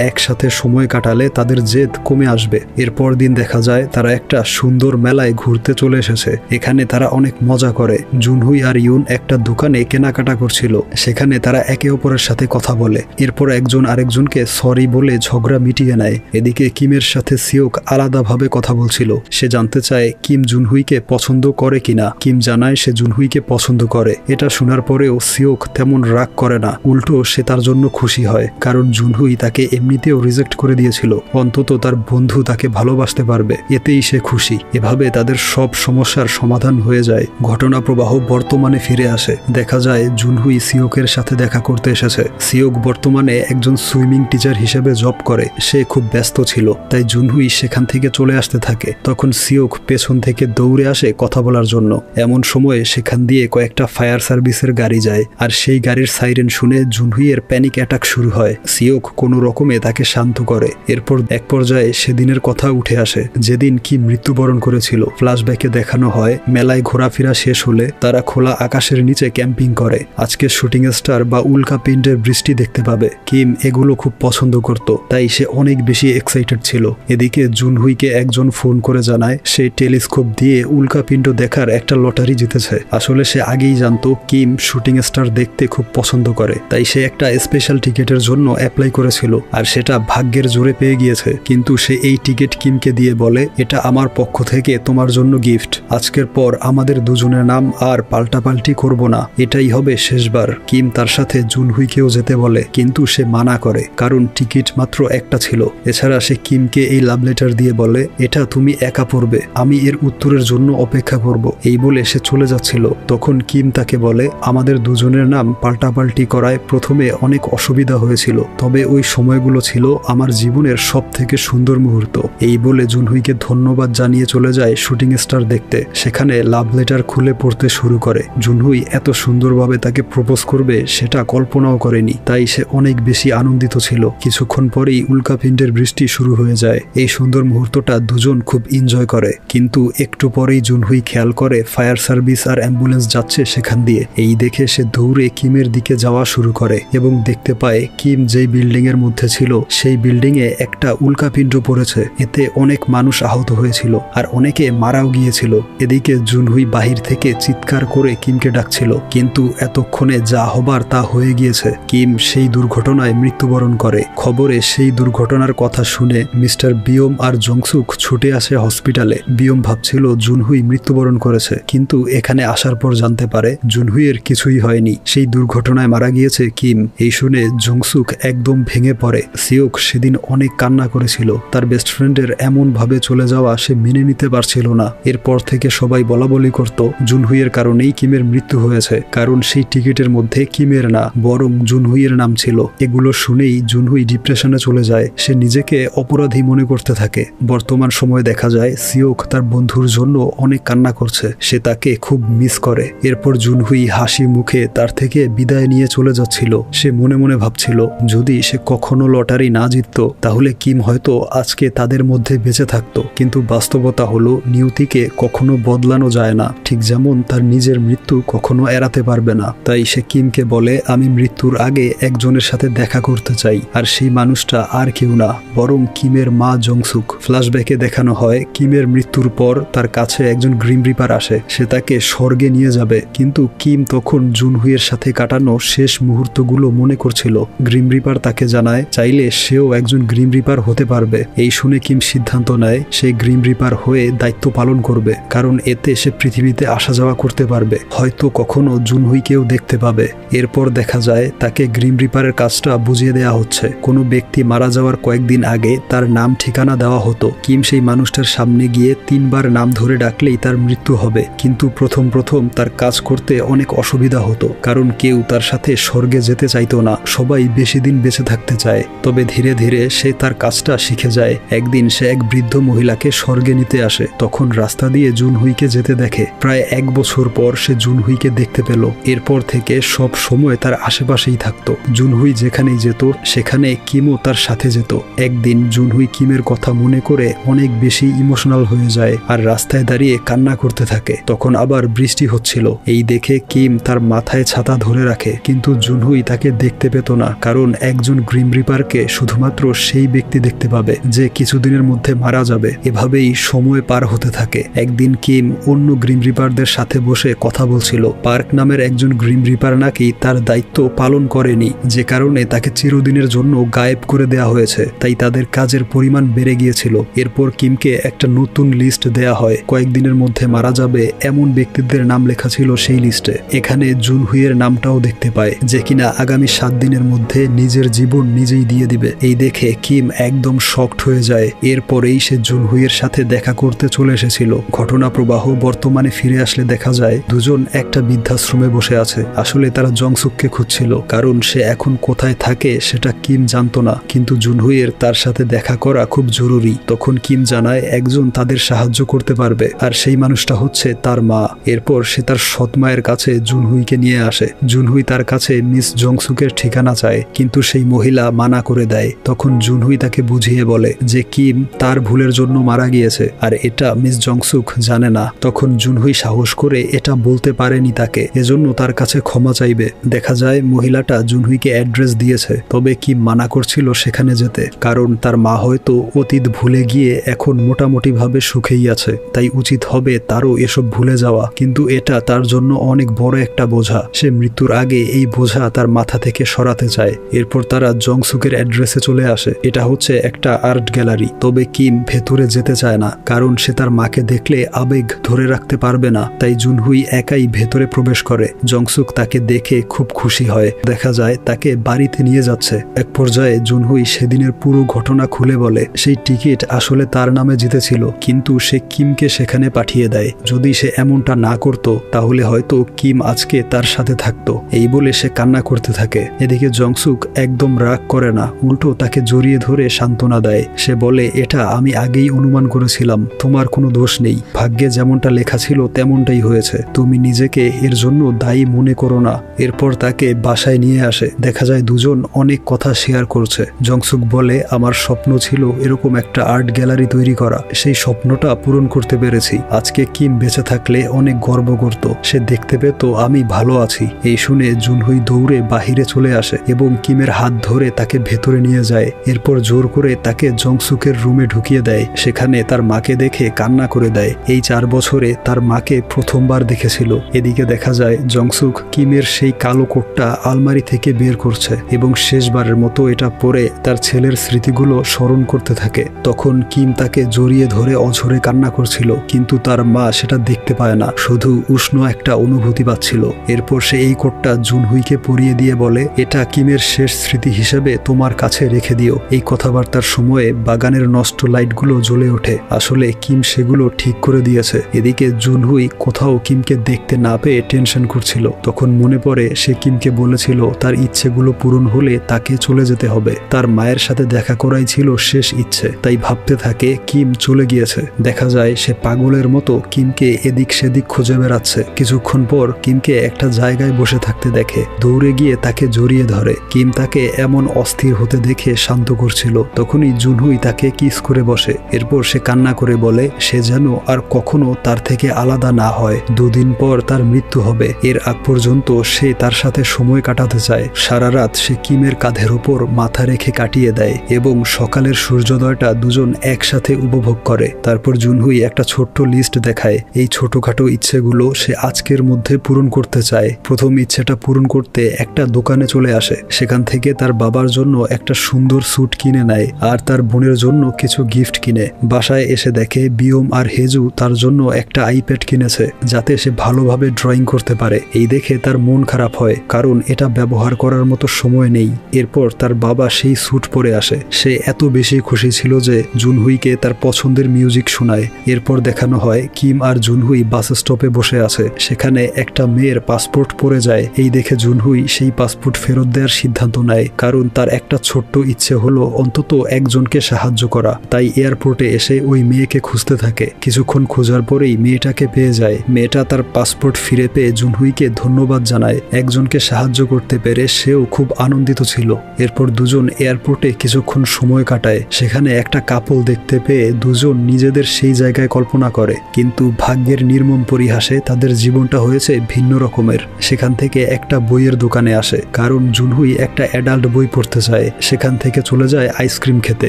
একসাথে সময় কাটালে তাদের জেদ কমে আসবে। এরপর দিন দেখা যায় তারা একটা সুন্দর মেলায় ঘুরতে চলে এসেছে। এখানে তারা অনেক মজা করে। জুনহুই আর ইউন একটা দোকানে কেনাকাটা করছিল। সেখানে তারা একে অপরের সাথে কথা বলে। এরপর একজন আরেকজনকে সরি বলে ঝগড়া মিটিয়ে নেয়। এদিকে কিমের সাথে সিওক আলাদাভাবে কথা বলছিল। সে জানতে চায় কিম জুনহুইকে পছন্দ করে কিনা। কিম জানায় সে জুনহুইকে পছন্দ করে। এটা শোনার পরেও সিওক তেমন রাগ করে না, উল্টো সে তার জন্য খুশি হয়, কারণ জুনহুই তাকে এমনিতেও রিজেক্ট করে দিয়েছিল। অন্তত তার বন্ধু তাকে ভালোবাসতে পারবে, এতেই সে খুশি। এভাবে তাদের সব সমস্যার সমাধান হয়ে যায়। ঘটনা প্রবাহ বর্তমানে ফিরে আসে। দেখা যায় জুনহুই সিওকের সাথে দেখা করতে এসেছে। সিওক বর্তমানে একজন সুইমিং টিচার হিসেবে জব করে। সে খুব ব্যস্ত ছিল, তাই জুনহুই সেখান থেকে চলে আসতে থাকে। তখন সিওক পেছন থেকে দৌড়ে আসে কথা বলার জন্য। এমন সময়ে সেখান দিয়ে কয়েকটা ফায়ার সার্ভিসের গাড়ি যায়, আর সেই গাড়ির সাইরেন শুনে জুনহুইয়ের প্যানিক অ্যাটাক শুরু হয়। সিওক কোনো রকমে তাকে শান্ত করে। এরপর এক পর্যায়ে সেদিনের কথা উঠে আসে যেদিন কি মৃত্যুবরণ করেছিল। ফ্ল্যাশব্যাকে দেখানো হয় মেলায় ঘোরাফেরা শেষ হলে তারা খোলা আকাশের নিচে ক্যাম্পিং করে। আজকে শুটিং স্টার বা উল্কাপিণ্ডের বৃষ্টি দেখতে পাবে। কিম এগুলো খুব পছন্দ করত, তাই সে অনেক বেশি এক্সাইটেড ছিল। এদিকে জুনহুইকে একজন ফোন করে জানায় সে টেলিস্কোপ দিয়ে উল্কাপিণ্ড দেখার একটা লটারি জিতেছে। আসলে সে আগেই জানতো কিম শুটিং স্টার দেখতে খুব পছন্দ করে, তাই সে একটা স্পেশাল টিকেটের জন্য অ্যাপ্লাই করেছিল, আর সেটা ভাগ্যের জোরে পেয়ে গিয়েছে। কিন্তু সে এই টিকিট কিমকে দিয়ে বলে, এটা আমার পক্ষ থেকে তোমার জন্য গিফট। আজকের পর আমাদের দুজনের নাম আর পাল্টাপাল্টি করব না, এটাই হবে শেষবার। কিম তার সাথে জুনহুইকেও যেতে বলে, কিন্তু সে মানা করে, কারণ টিকিট মাত্র একটা ছিল। এছাড়া সে কিমকে এই লাভ লেটার দিয়ে বলে, এটা তুমি একা পড়বে, আমি এর উত্তরের জন্য অপেক্ষা করব। এই বলে সে চলে যাচ্ছিল। তখন কিম তাকে বলে, আমাদের দুজনের নাম পাল্টাপাল্টি করায় প্রথমে অনেক অসুবিধা হয়েছিল, তবে ওই সময়গুলো ছিল আমার জীবনের সব থেকে সুন্দর মুহূর্ত। এই বলে জুনহুইকে ধন্যবাদ জানিয়ে চলে যায় শুটিং স্টার দেখতে। সেখানে লাভ লেটার খুলে পড়তে শুরু করে। জুনহুই এত সুন্দরভাবে তাকে প্রপোজ করবে সেটা কল্পনাও করেনি, তাই সে অনেক বেশি আনন্দিত ছিল। কিছুক্ষণ পরেই উল্কাপিণ্ডের বৃষ্টি শুরু হয়ে যায়। এই সুন্দর মুহূর্তটা দুজন খুব এনজয় করে। কিন্তু একটু পরেই জুনহুই খেয়াল করে ফায়ার সার্ভিস আর অ্যাম্বুলেন্স যাচ্ছে সেখান দিয়ে। এই দেখে সে দৌড়ে কিমের দিকে যাওয়া শুরু করে এবং দেখতে পায় কিম যেই বিল্ডিং এর মধ্যে ছিল সেই বিল্ডিং এ একটা উল্কাপিণ্ড পড়েছে। এতে অনেক মানুষ আহত হয়েছিল আর অনেকে মারাও গিয়েছিল। এদিকে জুনহুই বাহির থেকে চিৎকার করে কিমকে ডাকছিল, কিন্তু এতক্ষণে যা হবার তা হয়ে গিয়েছে। কিম সেই দুর্ঘটনায় মৃত্যুবরণ করে। খবরে সেই দুর্ঘটনার কথা শুনে মিস্টার বিয়ম আর জংসুক ছুটে আসে হসপিটালে। বিয়ম ভাবছিল জুনহুই মৃত্যুবরণ করেছে, কিন্তু এখানে আসার পর জানতে পারে জুনহুইয়ের কিছুই হয়নি, সেই দুর্ঘটনায় মারা গিয়েছে কিম। এই শুনে জংসুক একদম ভেঙে পড়ে। সিওক সেদিন অনেক কান্না করেছিল। তার বেস্ট ফ্রেন্ডের এমন ভাবে চলে যাওয়া সে মেনে নিতে পারছিল না। এরপর থেকে সবাই বলাবলি করত জুনহুইয়ের কারণেই কিমের মৃত্যু হয়েছে, কারণ সেই টিকিটের মধ্যে কিমের না বরং জুনহুইয়ের নাম ছিল। এগুলো শুনেই জুনহুই ডিপ্রেশনে চলে যায়। সে নিজেকে অপরাধী মনে করতে থাকে। বর্তমান সময়ে দেখা যায় সিওক তার বন্ধুর জন্য অনেক কান্না করছে। সে তাকে খুব মিস করে। এরপর জুনহুই হাসি মুখে তার থেকে বিদায় নিয়ে চলে যাচ্ছিল। সে মনে মনে ভাবছিল যদি সে কখনো লটারি না জিতত তাহলে কিম হয়তো আজকে তাদের মধ্যে বেঁচে থাকতো। কিন্তু বাস্তবতা হলো নিয়তিকে কখনো বদলানো যায় না, ঠিক যেমন তার নিজের মৃত্যু কখনো এড়াতে পারবে না। তাই সে কিমকে বলে, আমি মৃত্যুর আগে একজনের সাথে দেখা করতে চাই, আর সেই মানুষটা আর কেউ না বরং কিমের মা জংসুক। ফ্ল্যাশব্যাকে দেখানো হয় কিমের মৃত্যুর পর তার কাছে একজন গ্রিম রিপার আসে। সে তাকে স্বর্গে নিয়ে যাবে, কিন্তু কিম তখন জুনহুইয়ের সাথে কাটানো শেষ মুহূর্তগুলো মনে করছিল। গ্রিম রিপার তাকে জানায় চাইলে সেও একজন গ্রিম রিপার হতে পারবে। এই শুনে কিম সিদ্ধান্ত নেয় সে গ্রিম রিপার হয়ে দায়িত্ব পালন করবে, কারণ এতে সে পৃথিবীতে আসা যাওয়া করতে পারবে, হয়তো কখনো জুনহুইকেও দেখতে পাবে। এরপর দেখা যায় তাকে গ্রিম রিপারের কাজটা বুঝিয়ে দেওয়া হচ্ছে। কোনো ব্যক্তি মারা যাওয়ার কয়েকদিন আগে তার নাম ঠিকানা দেওয়া হতো। কিম সেই মানুষটার সামনে গিয়ে 3 বার নাম ধরে ডাকলেই তার মৃত্যু হবে। কিন্তু প্রথম তার কাজ করতে অনেক অসুবিধা হতো, কারণ কেউ তার সাথে স্বর্গে যেতে চাইতো না। সবাই বেশি দিন বেঁচে থাকতে চায়। তবে ধীরে ধীরে সে তার কাজটা শিখে যায়। একদিন সে এক বৃদ্ধ মহিলাকে স্বর্গে নিতে আসে। তখন রাস্তা দিয়ে জুনহুইকে যেতে দেখে। প্রায় 1 বছর পর সে জুনহুইকে দেখতে পেল। এরপর থেকে সব সময় তার তার আশেপাশেই থাকতো। জুনহুই যেখানেই যেত সেখানে কিমও তার সাথে যেত। একদিন জুনহুই কিমের কথা মনে করে অনেক বেশি ইমোশনাল হয়ে যায় আর রাস্তায় দাঁড়িয়ে কান্না করতে থাকে। তখন আবার বৃষ্টি হচ্ছিল। এই দেখে কিম তার মাথায় ছাতা ধরে রাখে, কিন্তু জুনহুই তাকে দেখতে পেত না, কারণ একজন গ্রিম রিপারকে শুধুমাত্র সেই ব্যক্তি দেখতে পাবে যে কিছুদিনের মধ্যে মারা যাবে। এভাবেই সময় পার হতে থাকে। একদিন কিম অন্য গ্রিম রিপারদের সাথে বসে কথা বলছিল। পার্ক নামের একজন গ্রিম রিপার নাকি তার দায়িত্ব পালন করেনি, যে কারণে তাকে চিরদিনের জন্য গায়েব করে দেওয়া হয়েছে। তাই তাদের কাজের পরিমাণ বেড়ে গিয়েছিল। এরপর কিমকে একটা নতুন লিস্ট দেয়া হয়। কয়েকদিনের মধ্যে মারা যাবে এমন ব্যক্তিদের নাম লেখা ছিল সেই লিস্টে। এখানে জুনহুইয়ের নামটাও দেখতে পায়, যে কিনা আগামী 7 দিনের মধ্যে নিজের জীবন নিজেই দিয়ে দিবে। এই দেখে কিম একদম শকড হয়ে যায়। এরপরেই সে জুনহুইয়ের সাথে দেখা করতে চলে এসেছিল। ঘটনা প্রবাহ বর্তমানে ফিরে আসলে দেখা যায় দুজন একটা বৃদ্ধাশ্রমে বসে আছে। আসলে তারা জংসুককে খুঁজছিল, কারণ সে এখন কোথায় থাকে সেটা কিম জানতো না, কিন্তু জুনহুইয়ের তার সাথে দেখা করা খুব জরুরি। তখন কিম জানায় একজন তাদের সাহায্য করতে পারবে, আর সেই মানুষটা হচ্ছে তার মা। এরপর সে তার সৎ মায়ের কাছে জুনহুইকে নিয়ে আসে। জুনহুই তার কাছে মিস জংসুকের ঠিকানা চায়, কিন্তু সেই মহিলা মানা করে দেয়। তখন জুনহুই তাকে বুঝিয়ে বলে যে কিম তার ভুলের জন্য মারা গিয়েছে, আর এটা মিস জংসুক জানে না। তখন জুনহুই সাহস করে এটা বলতে পারেনি তাকে, এজন্য তার কাছে ক্ষমা চাইবে। দেখা যায় মহিলাটা জুনহুইকে অ্যাড্রেস দিয়েছে, তবে কিম মানা করছিল সেখানে যেতে, কারণ তার মা হয়তো অতীত ভুলে গিয়ে এখন মোটামুটি ভাবে সুখেই আছে। তাই উচিত হবে তারও এসব ভুলে যাওয়া, কিন্তু এটা তার জন্য অনেক বড় একটা বোঝা। সে মৃত্যুর আগে এই বোঝা তার মাথা থেকে সরাতে চায়। এরপর তারা জংসুকের অ্যাড্রেসে চলে আসে। এটা হচ্ছে একটা আর্ট গ্যালারি। তবে কিম ভেতরে যেতে চায় না, কারণ সে তার মাকে দেখলে আবেগ ধরে রাখতে পারবে না। তাই জুনহুই একাই ভেতরে প্রবেশ করে। জংসুক তাকে দেখে খুব খুশি হয়। দেখা যায় তাকে বাড়িতে নিয়ে যাচ্ছে। এক পর্যায়ে জুনহুই সেদিনের পুরো ঘটনা খুলে বলে সেই টিকিট আসলে তার নামে জিতেছিল, কিন্তু সে কিমকে সেখানে পাঠিয়ে দেয়। যদি সে এমনটা না করত তাহলে হয়তো কিম আজকে তার সাথে থাকতো। এই বলে সে কান্না করতে থাকে। এদিকে জংসুক একদম রাগ করে না, উল্টো তাকে জড়িয়ে ধরে সান্ত্বনা দেয়। সে বলে এটা আমি আগেই অনুমান করেছিলাম, তোমার কোনো দোষ নেই। ভাগ্যে যেমনটা লেখা ছিল তেমনটাই হয়েছে, তুমি নিজেকে এর জন্য দায়ী মনে করো না। এরপর তাকে বাসায় নিয়ে আসে। দেখা যায় দুজন অনেক কথা শেয়ার করছে। জংসুক বলে আমার স্বপ্ন ছিল এরকম একটা আর্ট গ্যালারি তৈরি করা, সেই স্বপ্নটা পূরণ করতে পেরেছি। আজকে কিম বেঁচে থাকলে অনেক গর্ব করত, সে দেখতে পেত আমি ভালো আছি। এই শুনে জুনহুই দৌড়ে বাহিরে চলে আসে এবং কিমের হাত ধরে তাকে ভেতরে নিয়ে যায়। এরপর জোর করে তাকে জংসুকের রুমে ঢুকিয়ে দেয়। সেখানে তার মাকে দেখে কান্না করে দেয়। এই 4 বছরে তার মাকে প্রথমবার দেখেছিল। এদিকে দেখা যায় জংসুক কিমের সেই কালো কোটটা আলমারি থেকে বের করছে এবং শেষবারের মতো এটা পরে তার ছেলের স্মৃতিগুলো স্মরণ করতে থাকে। তখন কিম তাকে জড়িয়ে ধরে অঝরে কান্না করছিল, কিন্তু তার মা সেটা দেখতে পায় না, শুধু উষ্ণ একটা অনুভূতি পাচ্ছিল। এরপর সে এই কোটটা জুনহুইকে পরিয়ে দিয়ে বলে এটা কিমের শেষ স্মৃতি হিসেবে তোমার কাছে রেখে দিও। এই কথাবার্তার সময়ে বাগানের নষ্ট লাইটগুলো জ্বলে ওঠে। আসলে কিম সেগুলো ঠিক করে দিয়েছে। এদিকে জুনহুই কোথাও কিমকে দেখতে না পেয়ে টেনশন করছিল। তখন মনে পড়ে সে কিমকে বলেছিল তার ইচ্ছেগুলো পূরণ হলে তাকে চলে যেতে হবে। তার মায়ের সাথে দেখা করাই ছিল শেষ ইচ্ছে। তাই ভাবতে থাকে কিম চলে গিয়েছে। দেখা যায় সে পাগলের মতো কিমকে এদিক সেদিক খুঁজে বেড়াচ্ছে। কিছুক্ষণ পর কিমকে একটা জায়গায় বসে থাকতে দেখে। দৌড়ে গিয়ে তাকে জড়িয়ে ধরে। কিম তাকে এমন অস্থির হতে দেখে শান্ত করছিল। তখনই জুনহুই তাকে কিস করে বসে। এরপর সে কান্না করে বলে সে যেন আর কখনো তার থেকে আলাদা না হয়। 2 দিন পর তার মৃত্যু হবে। এর আগ পর্যন্ত সে তার সাথে সময় কাটাতে চায়। সারা রাত সে কিমের কাঁধের উপর মাথা রেখে কাটিয়ে দেয় এবং সকালের সূর্যোদয়টা দুজন একসাথে উপভোগ করে। তারপর জুনহুই একটা ছোট্ট লিস্ট দেখায়। এই ছোটখাটো ইচ্ছেগুলো সে আজকের মধ্যে পূরণ করতে চায়। প্রথম ইচ্ছেটা পূরণ করতে একটা দোকানে চলে আসে। সেখান থেকে তার বাবার জন্য একটা সুন্দর স্যুট কিনে নেয় আর তার বোনের জন্য কিছু গিফট কিনে। বাসায় এসে দেখে বিয়ম আর হেজু তার জন্য একটা আইপ্যাড কিনেছে, যাতে সে ভালোভাবে ড্রয়িং করতে পারে। এই দেখে তার মন খারাপ হয়, কারণ এটা ব্যবহার করার মতো সময় নেই। এরপর তার বাবা সেই স্যুট পরে আসে। সে এত বেশি খুশি ছিল যে জুনহুইকে তার পছন্দের মিউজিক শোনায়। এরপর দেখানো হয় কিম আর জুনহুই বাস স্টপে বসে আছে। সেখানে একটা মেয়ের পাসপোর্ট পড়ে যায়। এই দেখে জুনহুই সেই পাসপোর্ট ফেরত দেওয়ার সিদ্ধান্ত নেয়, কারণ তার একটা ছোট্ট ইচ্ছে হলো অন্তত একজনকে সাহায্য করা। তাই এয়ারপোর্টে এসে ওই মেয়েকে খুঁজতে থাকে। কিছুক্ষণ খোঁজার পরেই মেয়েটাকে পেয়ে যায়। মেয়েটা তার পাসপোর্ট ফিরে পেয়ে জুনহুইকে ধন্যবাদ জানায়। একজনকে কিমকে সাহায্য করতে পেরে সেও খুব আনন্দিত ছিল। এরপর দুজন এয়ারপোর্টে কিছুক্ষণ সময় কাটায়। সেখানে একটা কাপল দেখতে পেয়ে দুজন নিজেদের সেই জায়গায় কল্পনা করে, কিন্তু ভাগ্যের নির্মম পরিহাসে তাদের জীবনটা হয়েছে ভিন্ন রকমের। সেখান থেকে একটা বইয়ের দোকানে আসে, কারণ জুনহুই একটা অ্যাডাল্ট বই পড়তে চায়। সেখান থেকে চলে যায় আইসক্রিম খেতে।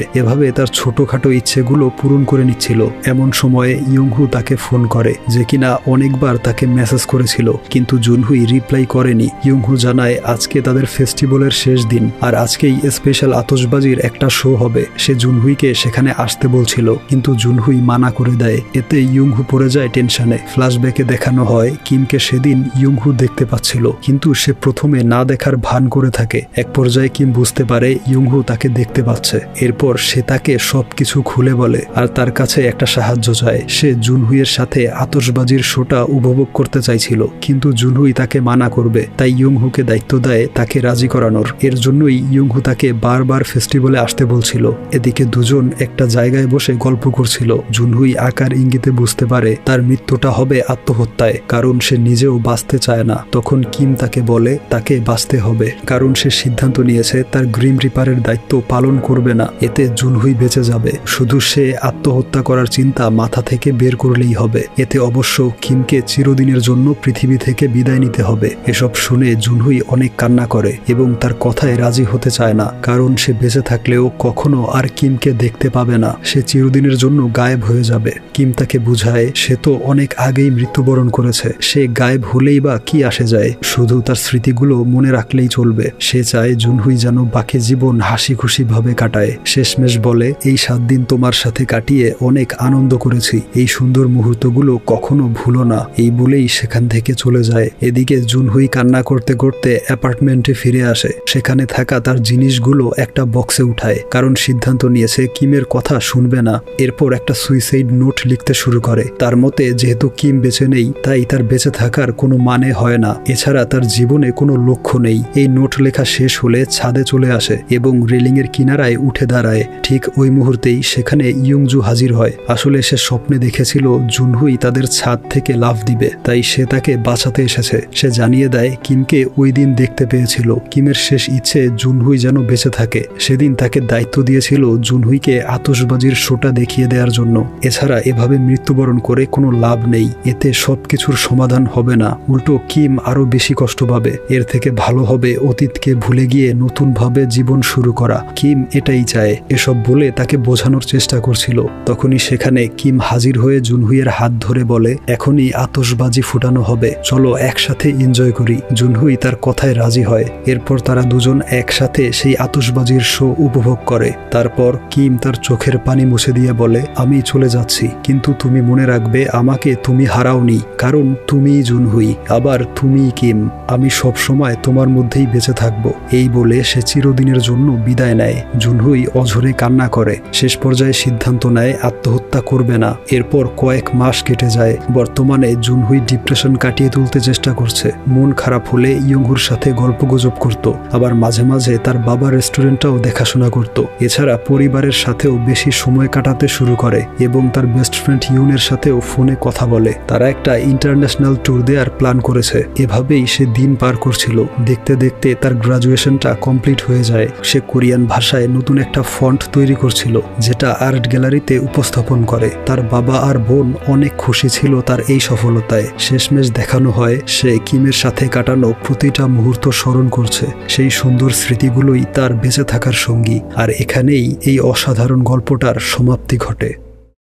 এভাবে তার ছোটখাটো ইচ্ছেগুলো পূরণ করে নিচ্ছিল। এমন সময়ে ইয়ংহু তাকে ফোন করে, যে কিনা অনেকবার তাকে মেসেজ করেছিল, কিন্তু জুনহুই রিপ্লাই করেনি। ইয়ংহু জানায় আজকে তাদের ফেস্টিভ্যালের শেষ দিন, আর আজকেই স্পেশাল আতশবাজির একটা শো হবে। সে জুনহুইকে সেখানে আসতে বলছিল, কিন্তু জুনহুই মানা করে দেয়। এতে ইয়ংহু পড়ে যায় টেনশনে। ফ্ল্যাশব্যাকে দেখানো হয় কিমকে সেদিন ইয়ংহু দেখতে পাচ্ছিল, কিন্তু সে প্রথমে না দেখার ভান করে থাকে। এক পর্যায়ে কিম বুঝতে পারে ইয়ংহু তাকে দেখতে পাচ্ছে। এরপর সে তাকে সবকিছু খুলে বলে, আর তার কাছে একটা সাহায্য চায়। সে জুনহুইয়ের সাথে আতশবাজির শোটা উপভোগ করতে চাইছিল, কিন্তু জুনহুই তাকে মানা করবে। তাই ইয়ংহুকে দায়িত্ব দেয় তাকে রাজি করানোর। এর জন্যই ইয়ংহু তাকে বারবার ফেস্টিভ্যালে আসতে বলছিল। এদিকে দুজন একটা জায়গায় বসে গল্প করছিল। জুনহুই আকার ইঙ্গিতে বুঝতে পারে তার মৃত্যুটা হবে আত্মহত্যায়, কারণ সে নিজেও বাঁচতে চায় না। তখন কিম তাকে বলে তাকে বাঁচতে হবে, কারণ সে সিদ্ধান্ত নিয়েছে তার গ্রিম রিপারের দায়িত্ব পালন করবে না। এতে জুনহুই বেঁচে যাবে, শুধু সে আত্মহত্যা করার চিন্তা মাথা থেকে বের করলেই হবে। এতে অবশ্য কিমকে চিরদিনের জন্য পৃথিবী থেকে বিদায় নিতে হবে। এসব শুনে জুনহুই অনেক কান্না করে এবং তার কথায় রাজি হতে চায় না, কারণ সে বেঁচে থাকলেও কখনো আর কিমকে দেখতে পাবে না। সে চিরদিনের জন্য গায়েব হয়ে যাবে। কিম তাকে বুঝায় সে তো অনেক আগেই মৃত্যুবরণ করেছে, সে গায়েব হলেই বা কি আসে যায়, শুধু তার স্মৃতিগুলো মনে রাখলেই চলবে। সে চায় জুনহুই যেন বাকি জীবন হাসি খুশি ভাবে কাটায়। শেষমেশ বলে, এই 7 দিন তোমার সাথে কাটিয়ে অনেক আনন্দ করেছি, এই সুন্দর মুহূর্তগুলো কখনো ভুলো না। এই বলেই সেখান থেকে চলে যায়। এদিকে জুনহুই কান্না করতে করতে অ্যাপার্টমেন্টে ফিরে আসে। সেখানে থাকা তার জিনিসগুলো একটা বক্সে উঠায়, কারণ সিদ্ধান্ত নিয়েছে কিমের কথা শুনবে না। এরপর একটা সুইসাইড নোট লিখতে শুরু করে। তার মতে যেহেতু কিম বেঁচে নেই, তাই তার বেঁচে থাকার কোনো মানে হয় না। এছাড়া তার জীবনে কোনো লক্ষ্য নেই। এই নোট লেখা শেষ হলে ছাদে চলে আসে এবং রেলিংয়ের কিনারায় উঠে দাঁড়ায়। ঠিক ওই মুহূর্তেই সেখানে ইয়ংজু হাজির হয়। আসলে সে স্বপ্নে দেখেছিল জুনহুই তাদের ছাদ থেকে লাফ দিবে, তাই সে তাকে বাঁচাতে এসেছে। সে জানিয়ে দেয় কিমকে ওই দিন দেখতে পেয়েছিল। কিমের শেষ ইচ্ছে জুনহুই যেন বেঁচে থাকে। সেদিন তাকে দায়িত্ব দিয়েছিল জুনহুইকে আতশবাজির শোটা দেখিয়ে দেওয়ার জন্য। এছাড়া এভাবে মৃত্যুবরণ করে কোনো লাভ নেই, এতে সবকিছুর সমাধান হবে না, উল্টো কিম আরো বেশি কষ্ট পাবে। এর থেকে ভালো হবে অতীতকে ভুলে গিয়ে নতুনভাবে জীবন শুরু করা। কিম এটাই চায়। এসব বলে তাকে বোঝানোর চেষ্টা করছিল। তখনই সেখানে কিম হাজির হয়ে জুনহুইয়ের হাত ধরে বলে, এখনই আতশবাজি ফুটানো হবে, চলো একসাথে এনজয় করি। জুনহুই তার কথায় রাজি হয়। এরপর তারা দুজন একসাথে সেই আতশবাজির শো উপভোগ করে। তারপর কিম তার চোখের পানি মুছে দিয়ে বলে, আমি চলে যাচ্ছি, কিন্তু তুমি মনে রাখবে আমাকে তুমি হারাওনি, কারণ তুমিই জুনহুই, আবার তুমিই কিম। আমি সব সময় তোমার মধ্যেই বেঁচে থাকবো। এই বলে সে চিরদিনের জন্য বিদায় নেয়। জুনহুই অঝরে কান্না করে। শেষ পর্যায়ে সিদ্ধান্ত নেয় আত্মহত্যা করবে না। এরপর কয়েক মাস কেটে যায়। বর্তমানে জুনহুই ডিপ্রেশন কাটিয়ে তুলতে চেষ্টা করছে। মন খারাপ হলে ইয়ংহুর সাথে গল্পগুজব করত, আবার মাঝে মাঝে তার বাবার রেস্টুরেন্টটাও দেখাশোনা করত। এছাড়া পরিবারের সাথেও বেশি সময় কাটাতে শুরু করে এবং তার বেস্ট ফ্রেন্ড ইউনের সাথেও ফোনে কথা বলে। তারা একটা ইন্টারন্যাশনাল ট্যুর দেওয়ার প্ল্যান করেছে। এভাবেই সে দিন পার করছিল। দেখতে দেখতে তার গ্রাজুয়েশনটা কমপ্লিট হয়ে যায়। সে কোরিয়ান ভাষায় নতুন একটা ফন্ট তৈরি করছিল, যেটা আর্ট গ্যালারিতে উপস্থাপন করে। তার বাবা আর বোন অনেক খুশি ছিল তার এই সফলতায়। শেষমেশ দেখানো হয় সে কিমের সাথে কাটানো প্রতিটা মুহূর্ত স্মরণ করছে। সেই সুন্দর স্মৃতিগুলোই তার বেঁচে থাকার সঙ্গী। আর এখানেই এই অসাধারণ গল্পটার সমাপ্তি ঘটে।